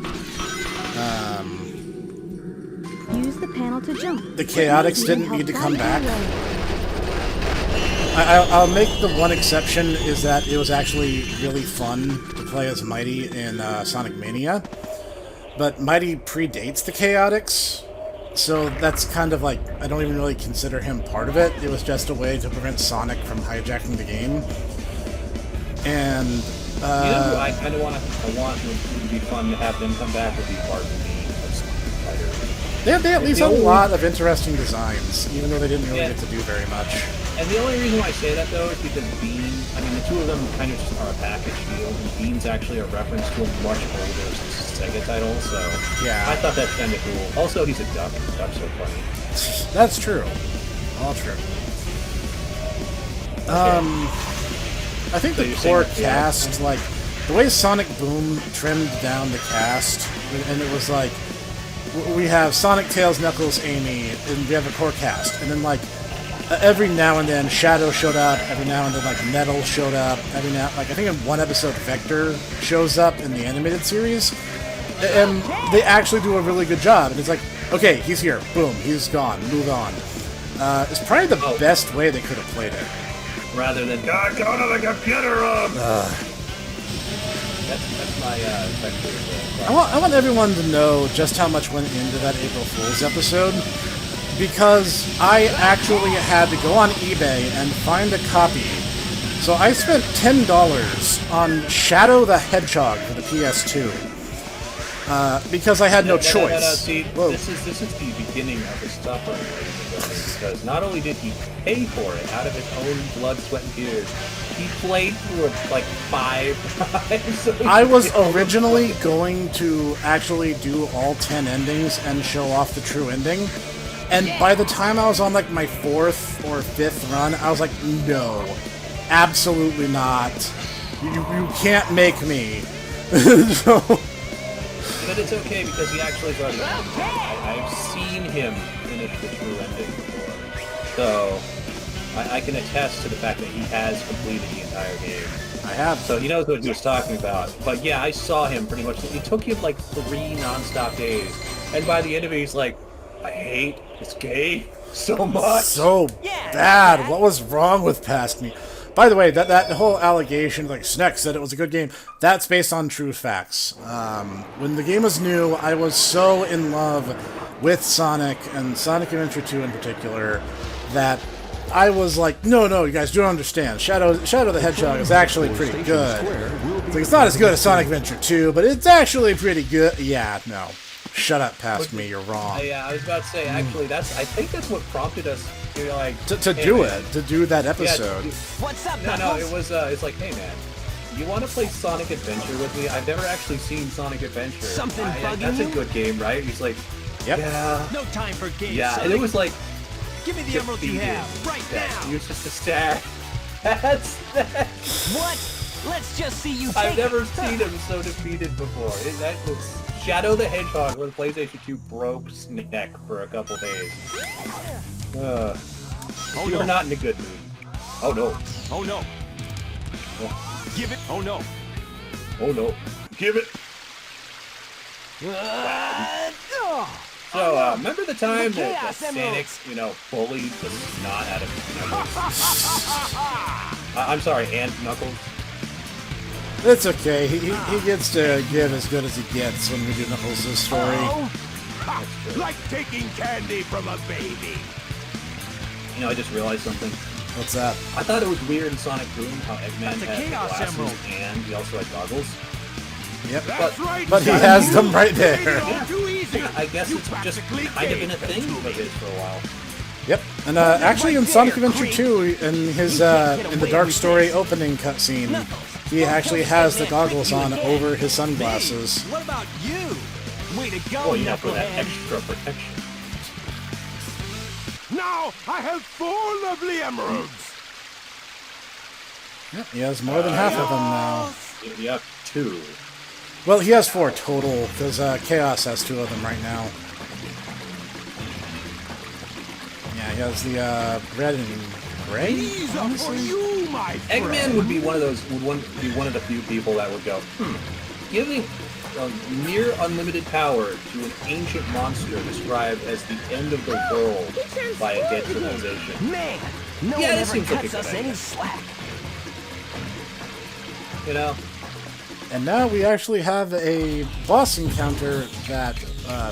Speaker 6: Use the panel to jump.
Speaker 1: the Chaotix didn't need to come back. I'll make the one exception is that it was actually really fun to play as Mighty in Sonic Mania. But Mighty predates the Chaotix, so that's kind of like, I don't even really consider him part of it. It was just a way to prevent Sonic from hijacking the game. And,
Speaker 2: you know, I kind of want it to be fun to have them come back with the Bart and Bean of Street Fighter.
Speaker 1: They at least have a lot of interesting designs, even though they didn't really get to do very much.
Speaker 2: And the only reason why I say that, though, is because Bean, I mean, the two of them kind of just are a package deal, and Bean's actually a reference to a much older Sega title, so
Speaker 1: yeah.
Speaker 2: I thought that's kind of cool. Also, he's a duck. Ducks are funny.
Speaker 1: That's true. All true. I think the core cast, like, the way Sonic Boom trimmed down the cast, and it was like, we have Sonic, Tails, Knuckles, Amy, and we have a core cast, and then, like, every now and then Shadow showed up, every now and then, like, Nettle showed up, every now, like, I think in one episode Vector shows up in the animated series, and they actually do a really good job, and it's like, okay, he's here, boom, he's gone, move on. It's probably the best way they could have played it.
Speaker 2: Rather than, God, go to the computer room! That's my Vector.
Speaker 1: I want everyone to know just how much went into that April Fool's episode, because I actually had to go on eBay and find a copy. So I spent $10 on Shadow the Hedgehog for the PS2. Because I had no choice.
Speaker 2: See, this is the beginning of his suffering, ladies and gentlemen, because not only did he pay for it out of his own blood, sweat, and tears, he played through it like 5 times. So
Speaker 1: I was originally going to actually do all 10 endings and show off the true ending. And by the time I was on, like, my 4th or 5th run, I was like, no, absolutely not. You can't make me. So,
Speaker 2: but it's okay, because he actually got it. I've seen him finish the true ending before. So, I can attest to the fact that he has completed the entire game.
Speaker 1: I have.
Speaker 2: So he knows what he was talking about. But yeah, I saw him pretty much. It took him like 3 non-stop days. And by the end of it, he's like, I hate this game so much.
Speaker 1: So bad. What was wrong with Past Me? By the way, that whole allegation, like Snek said it was a good game, that's based on true facts. When the game was new, I was so in love with Sonic, and Sonic Adventure 2 in particular, that I was like, no, you guys don't understand. Shadow the Hedgehog is actually pretty good. It's not as good as Sonic Adventure 2, but it's actually pretty good. Yeah, no. Shut up, Past Me, you're wrong.
Speaker 2: Yeah, I was about to say, actually, I think that's what prompted us to, like...
Speaker 1: To do that episode.
Speaker 2: Yeah,
Speaker 8: What's up,
Speaker 2: No,
Speaker 8: Knuckles?
Speaker 2: it's like, hey, man, you want to play Sonic Adventure with me? I've never actually seen Sonic Adventure.
Speaker 8: Something bugging
Speaker 2: That's
Speaker 8: you?
Speaker 2: a good game, right? He's like,
Speaker 1: Yep.
Speaker 2: yeah.
Speaker 8: No time for games,
Speaker 2: Yeah,
Speaker 8: Sonic.
Speaker 2: and it was like...
Speaker 8: Give me the emerald you
Speaker 2: defeated.
Speaker 8: have, right
Speaker 2: Yeah,
Speaker 8: now!
Speaker 2: he was just a stare. That's that.
Speaker 8: What? Let's just see you
Speaker 2: I've
Speaker 8: take
Speaker 2: never
Speaker 8: it.
Speaker 2: seen him so defeated before. That was Shadow the Hedgehog when PlayStation 2 broke Snek for a couple days. You were not in a good mood. Oh no.
Speaker 4: Oh no. Give it. Oh no.
Speaker 2: Oh no. Give it.
Speaker 8: Oh,
Speaker 2: So, remember the time
Speaker 8: The
Speaker 2: that
Speaker 8: Chaos
Speaker 2: Sonic, bullied the snot out of Knuckles? I'm sorry, and Knuckles?
Speaker 1: It's okay. He gets to give as good as he gets when we do Knuckles' story.
Speaker 4: Ha! Like taking candy from a baby.
Speaker 2: You know, I just realized something.
Speaker 1: What's that?
Speaker 2: I thought it was weird in Sonic Boom how Eggman
Speaker 8: That's a
Speaker 2: had the
Speaker 8: Chaos
Speaker 2: glasses
Speaker 8: Emerald.
Speaker 2: and he also had goggles.
Speaker 1: Yep.
Speaker 4: That's right.
Speaker 1: But he
Speaker 4: son.
Speaker 1: has
Speaker 4: You
Speaker 1: them right
Speaker 4: made it
Speaker 1: there.
Speaker 4: all too easy.
Speaker 2: I guess
Speaker 4: You
Speaker 2: it's just
Speaker 4: practically
Speaker 2: kind of been a
Speaker 4: gave
Speaker 2: thing
Speaker 4: them to
Speaker 2: of
Speaker 4: me.
Speaker 2: his for a while.
Speaker 1: Yep. And actually in Sonic Adventure 2, in his in the Dark Story opening cutscene, he actually has the goggles on over his sunglasses.
Speaker 8: What about you? Way to go,
Speaker 2: Oh, you know, for that
Speaker 8: knucklehead.
Speaker 2: extra protection.
Speaker 4: Now I have 4 lovely emeralds.
Speaker 1: Yep, he has more than half of them now.
Speaker 2: Yep, 2.
Speaker 1: Well, he has 4 total, because Chaos has 2 of them right now. Yeah, he has the red and gray.
Speaker 4: These are for you, my friend.
Speaker 2: Eggman would be one of those. Be one of the few people that would go, giving near unlimited power to an ancient monster described as the end of the world by a dead civilization.
Speaker 8: Man, no
Speaker 2: Yeah,
Speaker 8: one
Speaker 2: that
Speaker 8: ever
Speaker 2: seems like a
Speaker 8: cuts
Speaker 2: good
Speaker 8: us
Speaker 2: idea.
Speaker 8: any slack.
Speaker 2: You know,
Speaker 1: And now we actually have a boss encounter that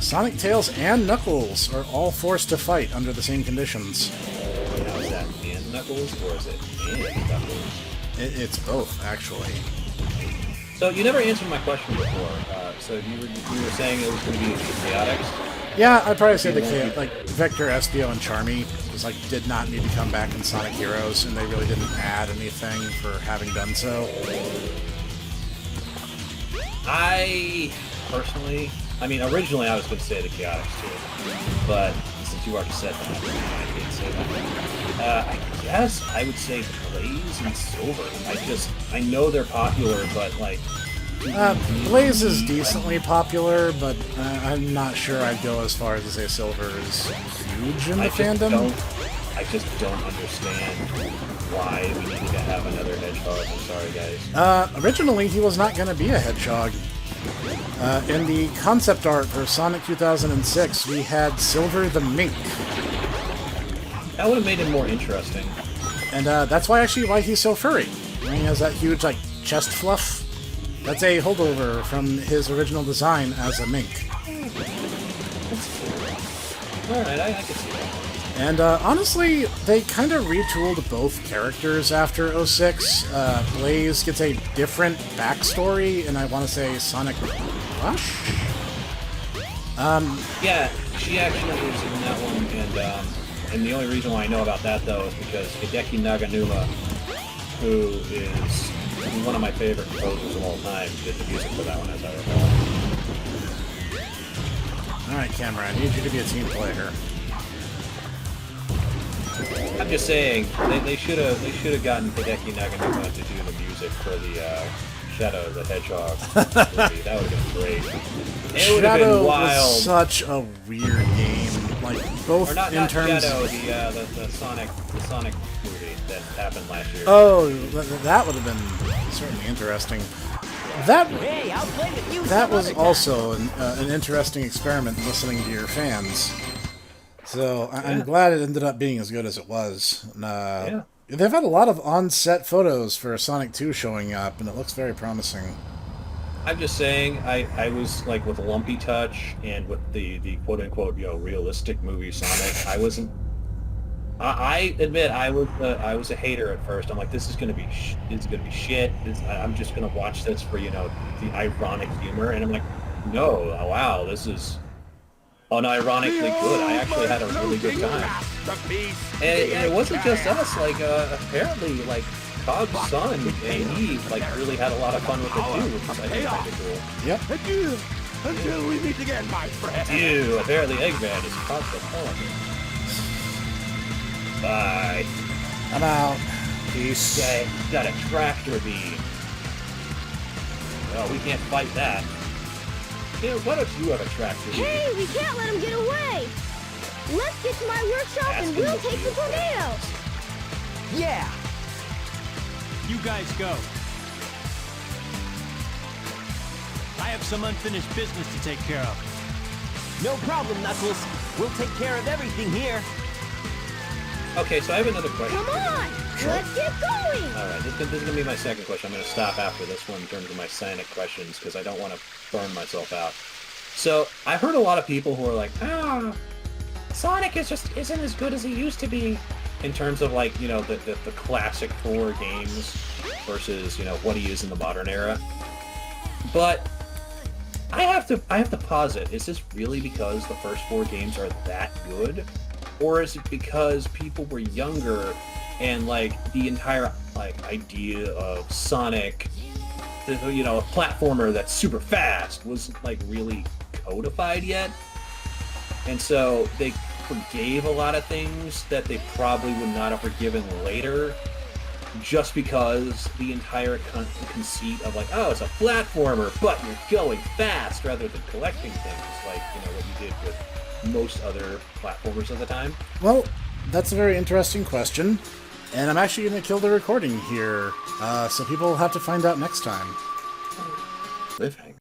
Speaker 1: Sonic, Tails, and Knuckles are all forced to fight under the same conditions.
Speaker 2: now is that and Knuckles or is it and Knuckles?
Speaker 1: It's both, actually.
Speaker 2: So you never answered my question before. So you were saying it was going to be the Chaotix?
Speaker 1: Yeah, I'd probably say the like Vector, Espio, and Charmy just like did not need to come back in Sonic Heroes, and they really didn't add anything for having done so.
Speaker 2: I personally, originally I was going to say the Chaotix too, but since you already said that, I can't say that. I guess I would say Blaze and Silver. I know they're popular, but like...
Speaker 1: Blaze is decently popular, but I'm not sure I'd go as far as to say Silver is huge in the fandom.
Speaker 2: I just don't understand why we needed to have another hedgehog. I'm sorry, guys.
Speaker 1: Originally, he was not going to be a hedgehog. In the concept art for Sonic 2006, we had Silver the Mink.
Speaker 2: That would have made him more interesting.
Speaker 1: And that's why he's so furry. He has that huge, like, chest fluff. That's a holdover from his original design as a mink.
Speaker 2: Alright, I can see that.
Speaker 1: And honestly, they kind of retooled both characters after 06. Blaze gets a different backstory, and I want to say Sonic Rush?
Speaker 2: Yeah, she actually is in that one, and the only reason why I know about that, though, is because Hideki Naganuma, who is one of my favorite composers of all time, did the music for that one, as I recall.
Speaker 1: Alright, Camera, I need you to be a team player.
Speaker 2: I'm just saying, they should have gotten Hideki Naganuma to do the music for the Shadow the Hedgehog movie. That would have been great. It would have
Speaker 1: Shadow
Speaker 2: been wild.
Speaker 1: was such a weird game. like both
Speaker 2: Or not
Speaker 1: in terms.
Speaker 2: Shadow, the Sonic movie that happened last year.
Speaker 1: Oh, that would have been certainly interesting. That
Speaker 8: Hey, I'll play with you
Speaker 1: that
Speaker 8: some
Speaker 1: was
Speaker 8: other time.
Speaker 1: also an interesting experiment listening to your fans. So I'm glad it ended up being as good as it was.
Speaker 2: Yeah.
Speaker 1: They've had a lot of on-set photos for Sonic 2 showing up, and it looks very promising.
Speaker 2: I'm just saying, I was like with Lumpy Touch and with the quote unquote realistic movie Sonic. I admit I was a hater at first. I'm like, this is gonna be shit. I'm just gonna watch this for the ironic humor, and I'm like, no, wow, this is unironically good. I actually had a really good time, and it wasn't just us. Like apparently, like Cobb's son and he like really had a lot of fun with it too, which is I think kind of cool.
Speaker 1: Yep.
Speaker 4: Adieu, until we meet again, my friend.
Speaker 2: Ew, apparently Eggman is Cobb's the son. Bye.
Speaker 1: I'm out. Peace.
Speaker 2: Okay, got a tractor beam. Oh, we can't fight that. Dude, why don't you have a tractor beam?
Speaker 5: Hey, we can't let him get away. Let's get to my workshop and
Speaker 2: Asking
Speaker 5: we'll
Speaker 2: to
Speaker 5: take
Speaker 2: be
Speaker 5: the tornado.
Speaker 8: Yeah.
Speaker 9: You guys go. I have some unfinished business to take care of.
Speaker 8: No problem, Knuckles. We'll take care of everything here.
Speaker 2: Okay, so I have another question.
Speaker 5: Come on, let's get going.
Speaker 2: Alright, this is going to be my second question. I'm going to stop after this one in terms of my Sonic questions because I don't want to burn myself out. So, I heard a lot of people who are like, Sonic isn't as good as he used to be in terms of like, the classic 4 games versus, what he is in the modern era. But I have to posit, is this really because the first 4 games are that good? Or is it because people were younger and like the entire like idea of Sonic, a platformer that's super fast wasn't like really codified yet? And so they forgave a lot of things that they probably would not have forgiven later just because the entire conceit of like, oh, it's a platformer, but you're going fast rather than collecting things like, what you did with most other platformers of the time?
Speaker 1: Well, that's a very interesting question, and I'm actually going to kill the recording here, so people will have to find out next time.
Speaker 2: Cliffhanger.